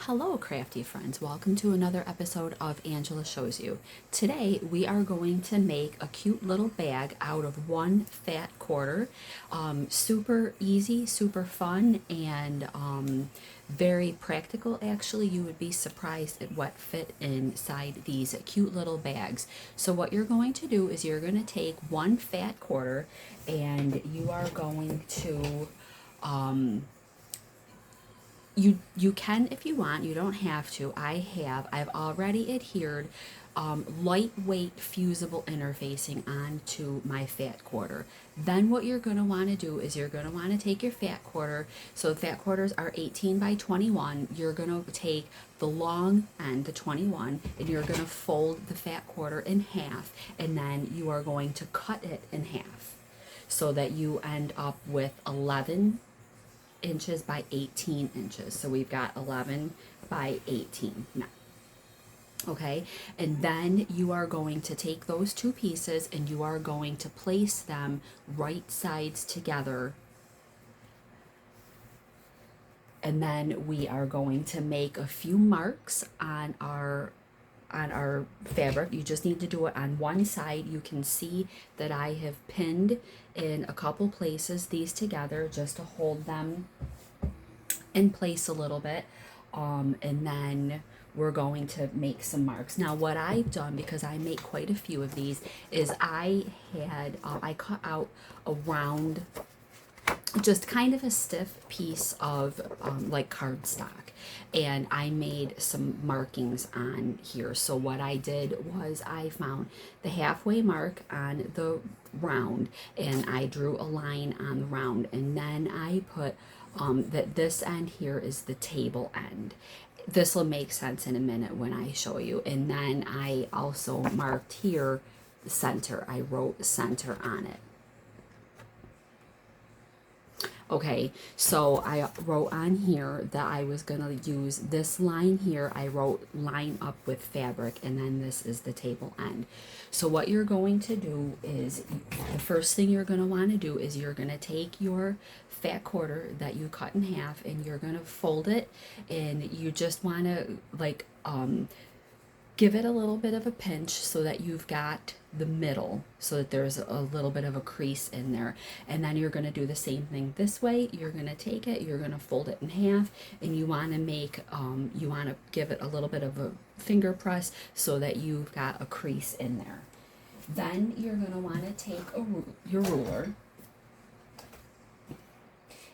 Hello, crafty friends. Welcome to another episode of Angela Shows You. Today, we are going to make a cute little bag out of one fat quarter. Super easy, super fun, and very practical. Actually, you would be surprised at what fit inside these cute little bags. So what you're going to do is you're going to take one fat quarter and you are going to you can if you want, you don't have to. I've already adhered lightweight fusible interfacing onto my fat quarter. Then what you're going to want to do is you're going to want to take your fat quarter. So the fat quarters are 18 by 21. You're going to take the long end, the 21, and you're going to fold the fat quarter in half, and then you are going to cut it in half so that you end up with 11 inches by 18 inches. So we've got 11 by 18 now. Okay, and then you are going to take those two pieces and you are going to place them right sides together. And then we are going to make a few marks on our fabric. You just need to do it on one side. You can see that I have pinned in a couple places these together just to hold them in place a little bit. And then we're going to make some marks. Now what I've done, because I make quite a few of these, is I cut out a round, just kind of a stiff piece of like cardstock, and I made some markings on here. So what I did was I found the halfway mark on the round and I drew a line on the round, and then I put that this end here is the table end. This will make sense in a minute when I show you. And then I also marked here the center. I wrote center on it. Okay, so I wrote on here that I was going to use this line here. I wrote line up with fabric, and then this is the table end. So what you're going to do is, the first thing you're going to want to do is you're going to take your fat quarter that you cut in half and you're going to fold it, and you just want to like give it a little bit of a pinch so that you've got the middle, so that there's a little bit of a crease in there. And then you're going to do the same thing this way. You're going to take it, you're going to fold it in half, and you want to make you want to give it a little bit of a finger press so that you've got a crease in there. Then you're going to want to take your ruler,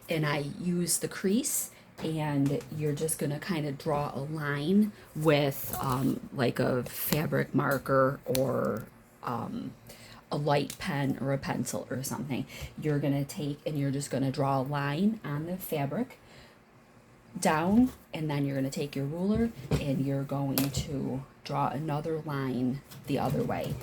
and I use the crease, and you're just going to kind of draw a line with like a fabric marker or a light pen or a pencil or something. You're going to take and you're just going to draw a line on the fabric down, and then you're going to take your ruler and you're going to draw another line the other way.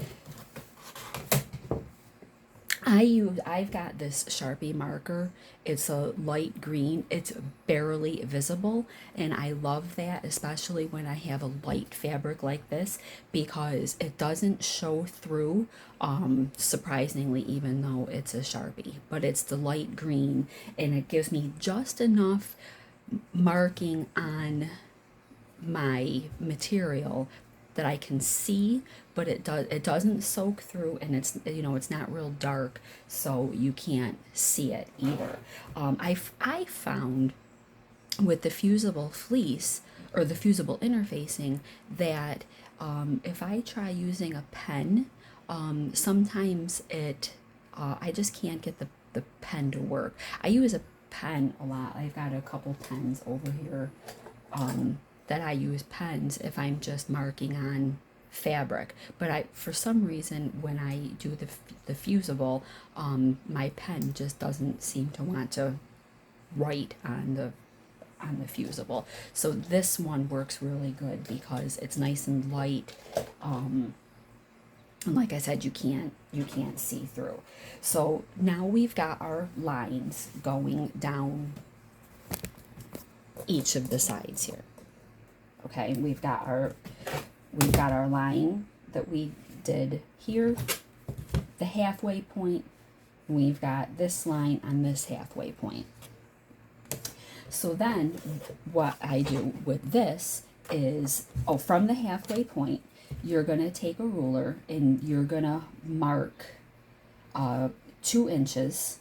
I've got this Sharpie marker. It's a light green. It's barely visible, and I love that, especially when I have a light fabric like this, because it doesn't show through, surprisingly, even though it's a Sharpie. But it's the light green, and it gives me just enough marking on my material that I can see, but it doesn't soak through, and it's, you know, it's not real dark, so you can't see it either. I found with the fusible fleece or the fusible interfacing that if I try using a pen, sometimes I just can't get the pen to work. I use a pen a lot. I've got a couple pens over here that I use pens if I'm just marking on fabric. But for some reason, when I do the fusible, my pen just doesn't seem to want to write on the fusible. So this one works really good because it's nice and light. And like I said, you can't see through. So now we've got our lines going down each of the sides here. Okay, we've got our line that we did here, the halfway point. We've got this line on this halfway point. So then what I do with this is, oh, from the halfway point, you're going to take a ruler and you're going to mark 2 inches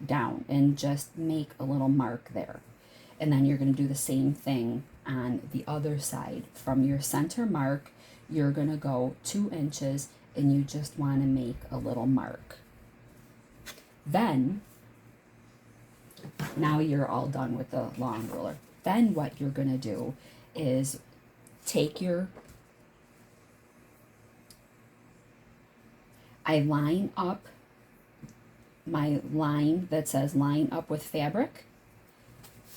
down and just make a little mark there. And then you're going to do the same thing on the other side. From your center mark, you're going to go 2 inches and you just want to make a little mark. Then, now you're all done with the long ruler. Then what you're going to do is take your, I line up my line that says line up with fabric.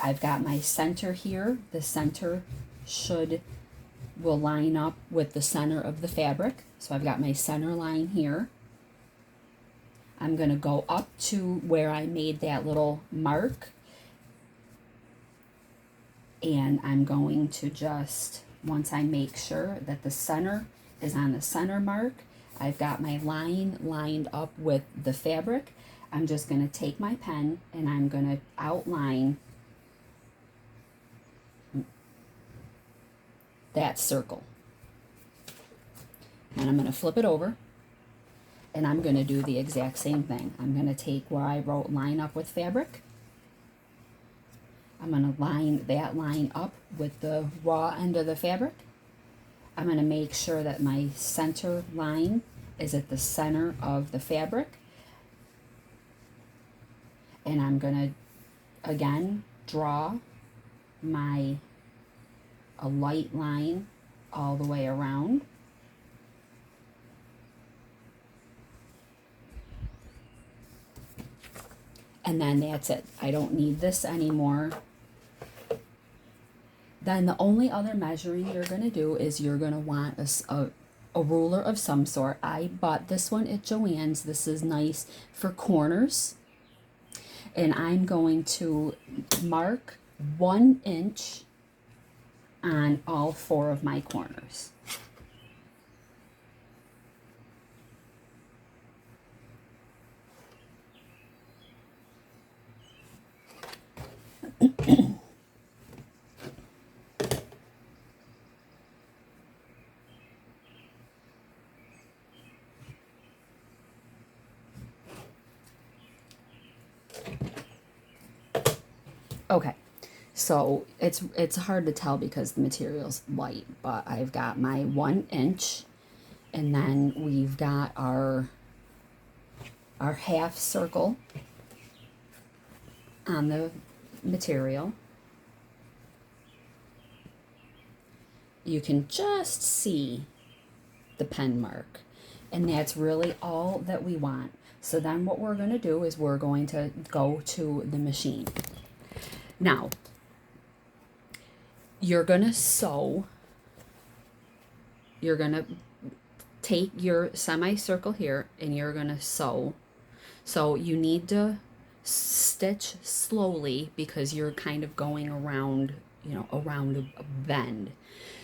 I've got my center here. The center will line up with the center of the fabric. So I've got my center line here. I'm going to go up to where I made that little mark. And I'm going to just, once I make sure that the center is on the center mark, I've got my line lined up with the fabric, I'm just going to take my pen and I'm going to outline that circle. And I'm going to flip it over and I'm going to do the exact same thing. I'm going to take where I wrote line up with fabric. I'm going to line that line up with the raw end of the fabric. I'm going to make sure that my center line is at the center of the fabric. And I'm going to, again, draw a light line all the way around. And then that's it. I don't need this anymore. Then the only other measuring you're going to do is you're going to want a ruler of some sort. I bought this one at Joann's. This is nice for corners. And I'm going to mark 1 inch on all 4 of my corners. Okay, so it's hard to tell because the material's light, but I've got my 1 inch, and then we've got our half circle on the material. You can just see the pen mark, and that's really all that we want. So then what we're going to do is we're going to go to the machine. Now, you're going to sew, you're going to take your semicircle here and you're going to sew. So you need to stitch slowly because you're kind of going around, around a bend.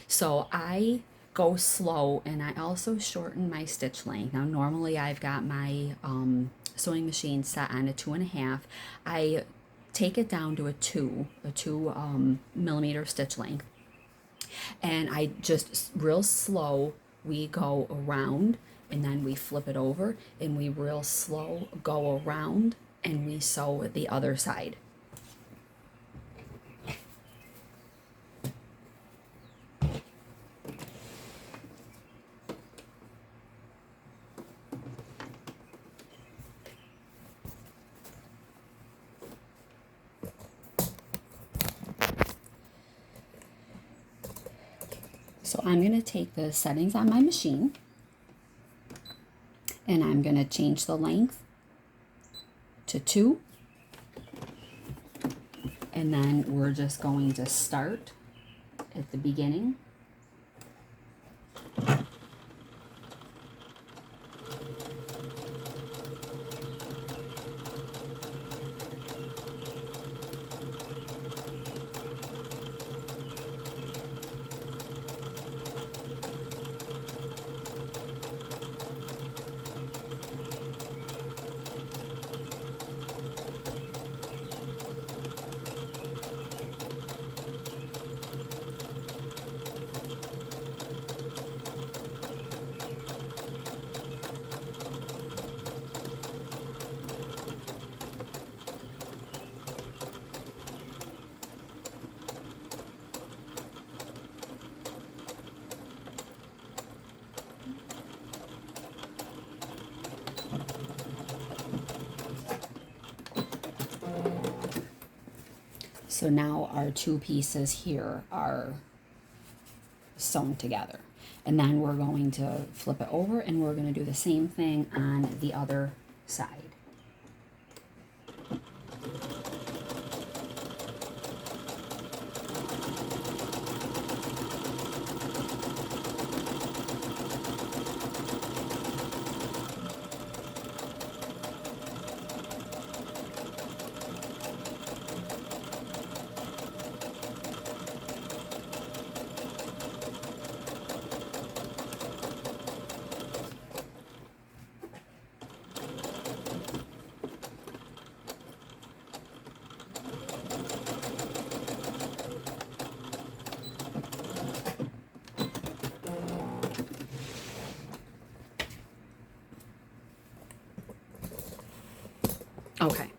So I go slow and I also shorten my stitch length. Now normally I've got my sewing machine set on a 2.5. I take it down to a 2 millimeter stitch length, and I just real slow, we go around and then we flip it over and we real slow go around and we sew the other side. So I'm going to take the settings on my machine and I'm going to change the length to 2. And then we're just going to start at the beginning. So now our two pieces here are sewn together. And then we're going to flip it over and we're going to do the same thing on the other side. Okay.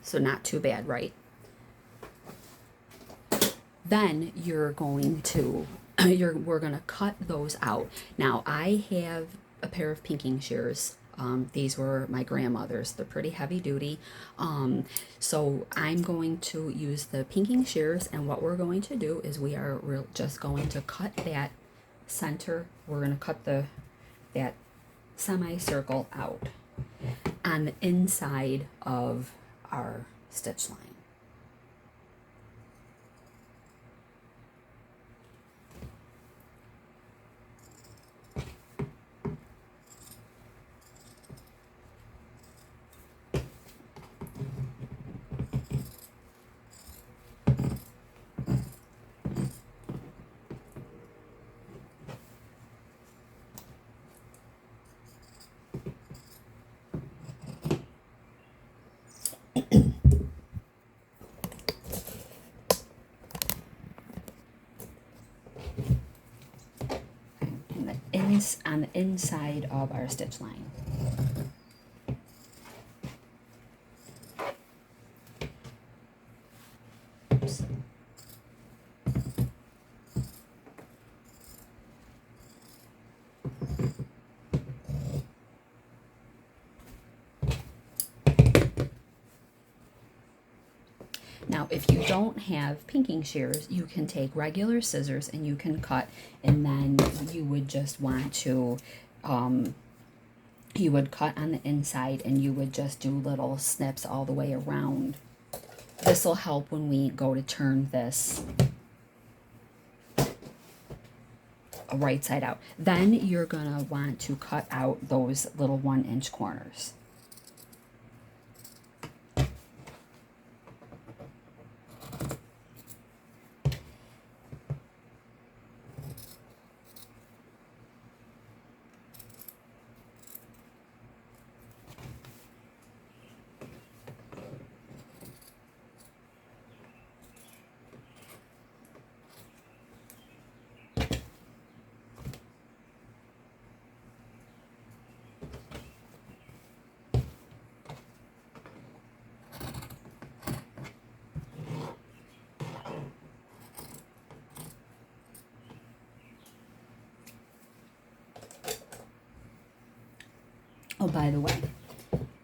So not too bad, right? Then you're going to, we're going to cut those out. Now I have a pair of pinking shears. These were my grandmother's. They're pretty heavy duty. So I'm going to use the pinking shears, and what we're going to do is we're just going to cut that center. We're going to cut that semicircle out on the inside of our stitch line. On the inside of our stitch line. Oops. Now, if you don't have pinking shears, you can take regular scissors and you can cut, and then you would just want to, you would cut on the inside and you would just do little snips all the way around. This will help when we go to turn this right side out. Then you're gonna want to cut out those little 1-inch corners. Oh, by the way,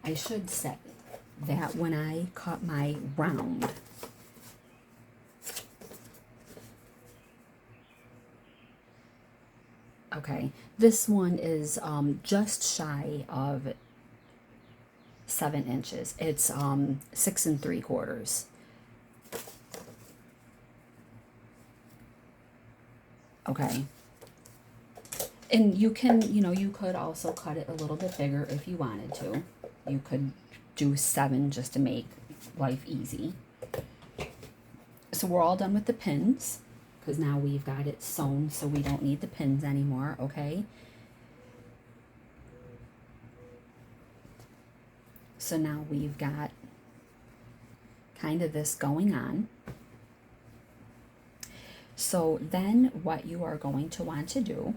I should say that when I cut my round, okay, this one is just shy of 7 inches. It's 6 3/4. Okay. And you can, you could also cut it a little bit bigger if you wanted to. You could do 7 just to make life easy. So we're all done with the pins, because now we've got it sewn, so we don't need the pins anymore, okay? So now we've got kind of this going on. So then what you are going to want to do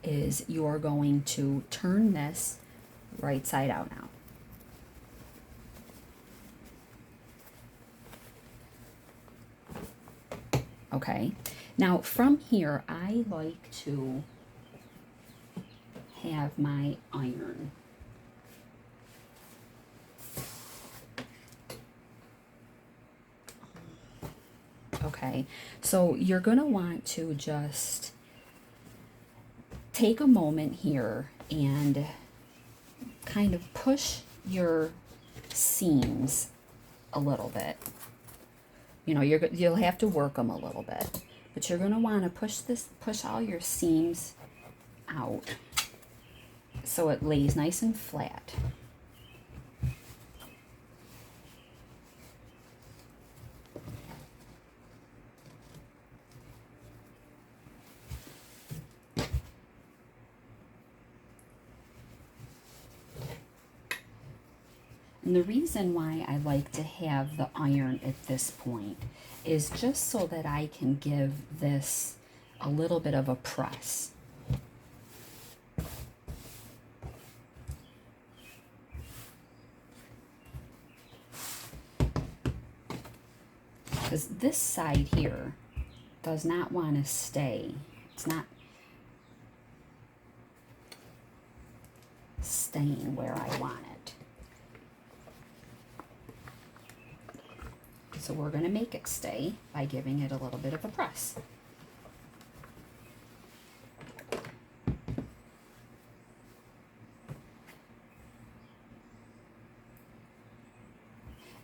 is you're going to turn this right side out now. Okay, now from here I like to have my iron. Okay, so you're going to want to just take a moment here and kind of push your seams a little bit. You know, you'll have to work them a little bit, but you're going to want to push all your seams out so it lays nice and flat. And the reason why I like to have the iron at this point is just so that I can give this a little bit of a press. Because this side here does not want to stay. It's not staying where I want it. So we're going to make it stay by giving it a little bit of a press.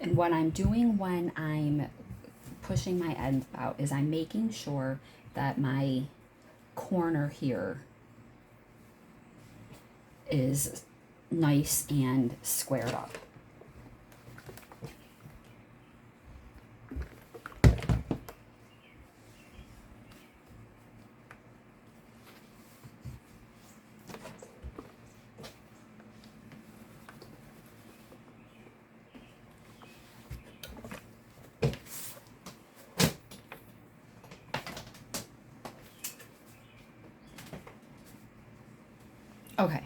And what I'm doing when I'm pushing my ends out is I'm making sure that my corner here is nice and squared up. Okay.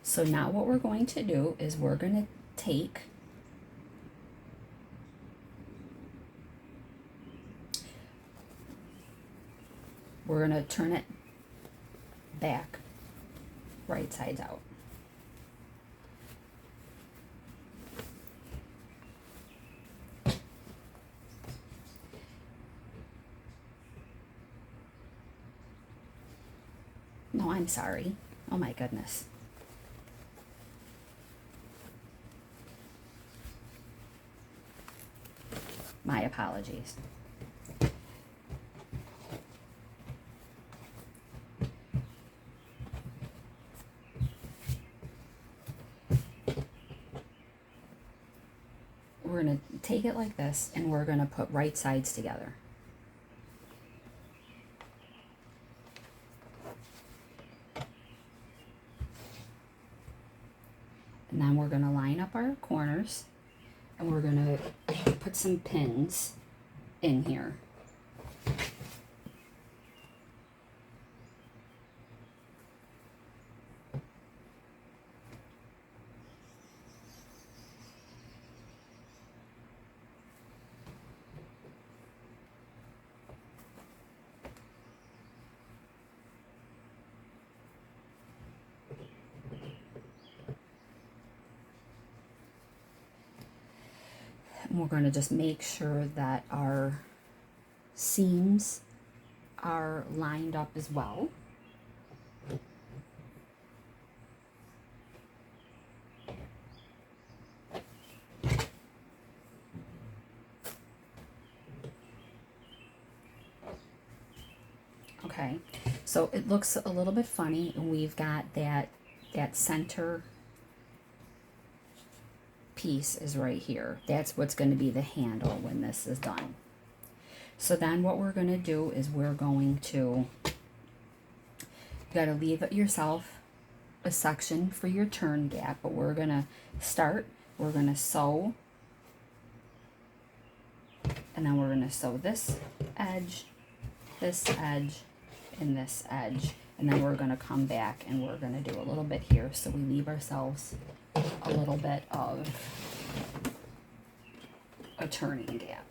So now what we're going to do is we're going to take we're going to turn it back, right sides out. No, I'm sorry. Oh my goodness. My apologies. We're going to take it like this and we're going to put right sides together. And then we're going to line up our corners and we're going to put some pins in here. And we're going to just make sure that our seams are lined up as well. Okay, so it looks a little bit funny, and we've got that center piece is right here. That's what's going to be the handle when this is done. So then what we're going to do is we're going to, you got to leave yourself a section for your turn gap, but we're going to start, we're going to sew, and then we're going to sew this edge, and this edge, and then we're going to come back and we're going to do a little bit here so we leave ourselves a little bit of a turning gap.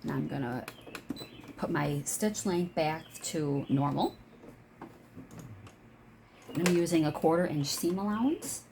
And I'm going to put my stitch length back to normal. I'm using a 1/4 inch seam allowance.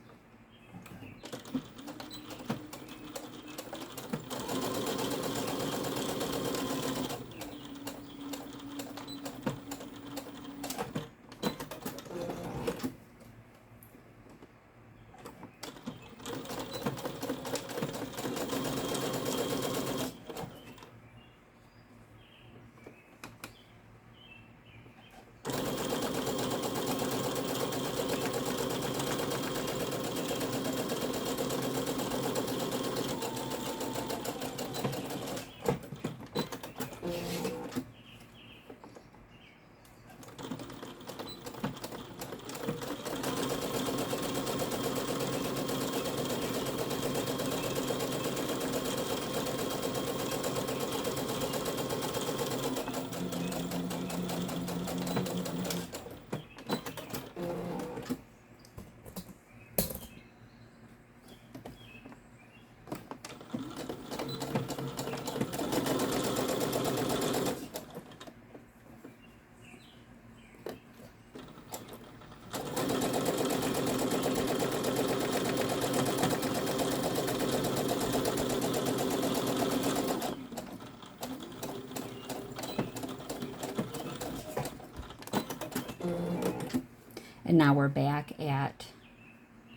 And now we're back at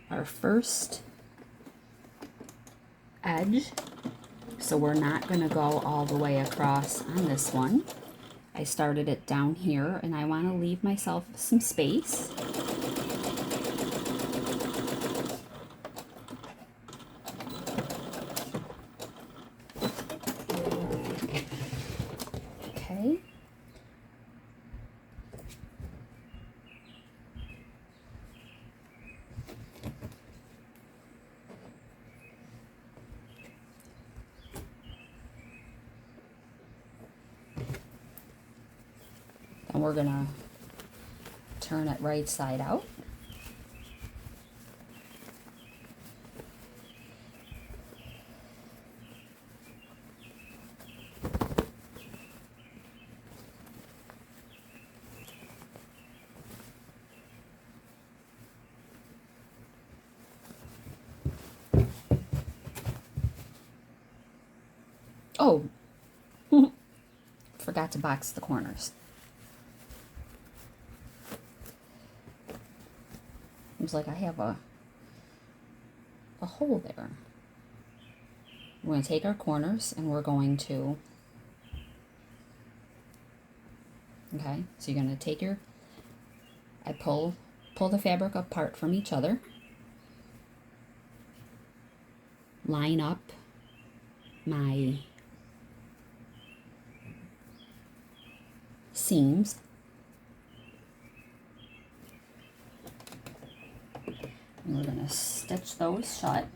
our first edge. So we're not going to go all the way across on this one. I started it down here and I want to leave myself some space. Okay. And we're going to turn it right side out. Oh, forgot to box the corners. Seems like I have a hole there. We're going to take our corners and we're going to, okay, so you're going to take your, I pull the fabric apart from each other, line up my seams, and we're going to stitch those shut.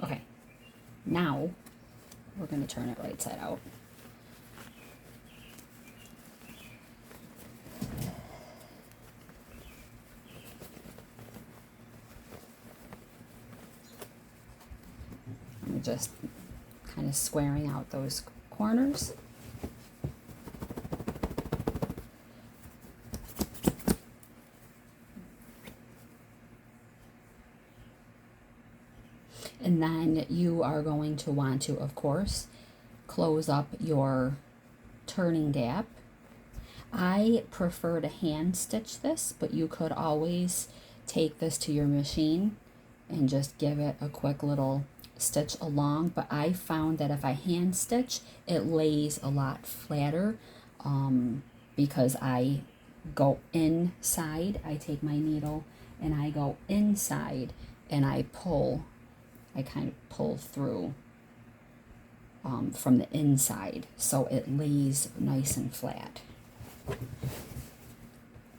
Okay, now we're going to turn it right side out. I'm just kind of squaring out those corners. And then you are going to want to, of course, close up your turning gap. I prefer to hand stitch this, but you could always take this to your machine and just give it a quick little stitch along. But I found that if I hand stitch, it lays a lot flatter, because I go inside. I take my needle and I go inside and I kind of pull through from the inside, so it lays nice and flat.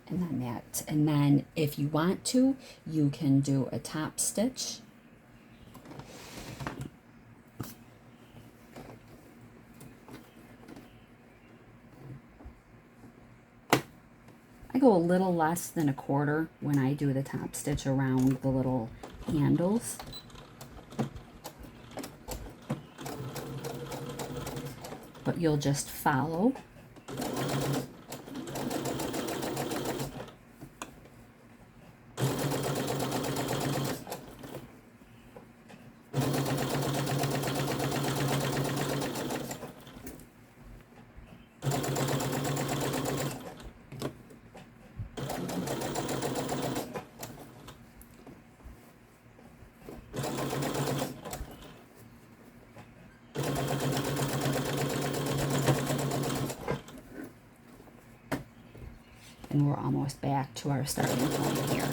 And then if you want to, you can do a top stitch. I go a little less than a quarter when I do the top stitch around the little handles. But you'll just follow. And we're almost back to our starting point here.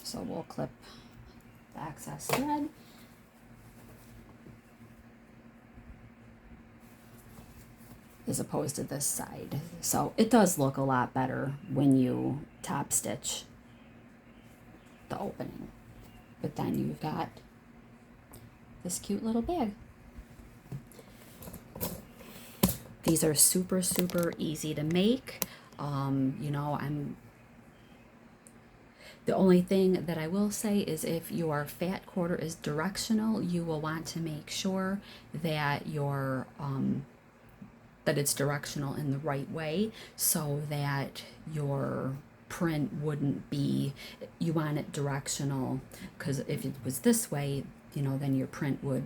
So we'll clip the excess thread. As opposed to this side. So it does look a lot better when you top stitch the opening. But then you've got this cute little bag. These are super, super easy to make. You know, the only thing that I will say is if your fat quarter is directional, you will want to make sure that your that it's directional in the right way, so that your print wouldn't be, you want it directional, because if it was this way, you know, then your print would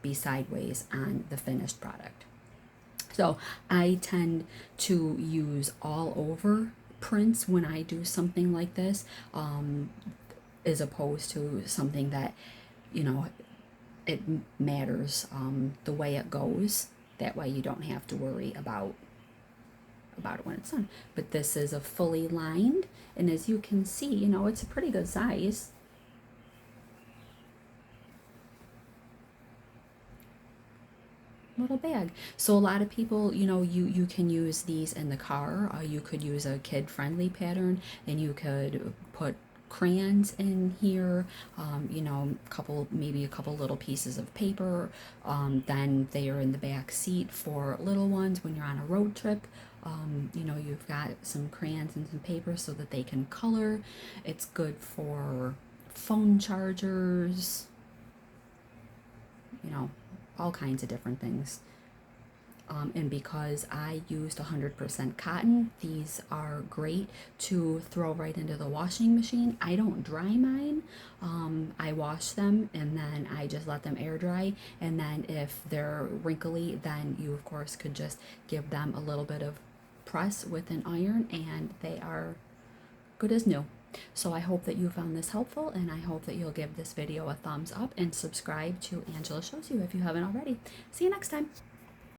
be sideways on the finished product. So I tend to use all over prints when I do something like this, as opposed to something that, you know, it matters the way it goes. That way you don't have to worry about it when it's done. But this is a fully lined, and as you can see, you know, it's a pretty good size. Little bag. So a lot of people, you know, you can use these in the car. You could use a kid-friendly pattern, and you could put crayons in here, you know, maybe a couple little pieces of paper. Then they are in the back seat for little ones when you're on a road trip. You know, you've got some crayons and some paper so that they can color. It's good for phone chargers, you know, all kinds of different things. And because I used 100% cotton, these are great to throw right into the washing machine. I don't dry mine. I wash them and then I just let them air dry. And then if they're wrinkly, then you of course could just give them a little bit of press with an iron and they are good as new. So I hope that you found this helpful, and I hope that you'll give this video a thumbs up and subscribe to Angela Shows You if you haven't already. See you next time.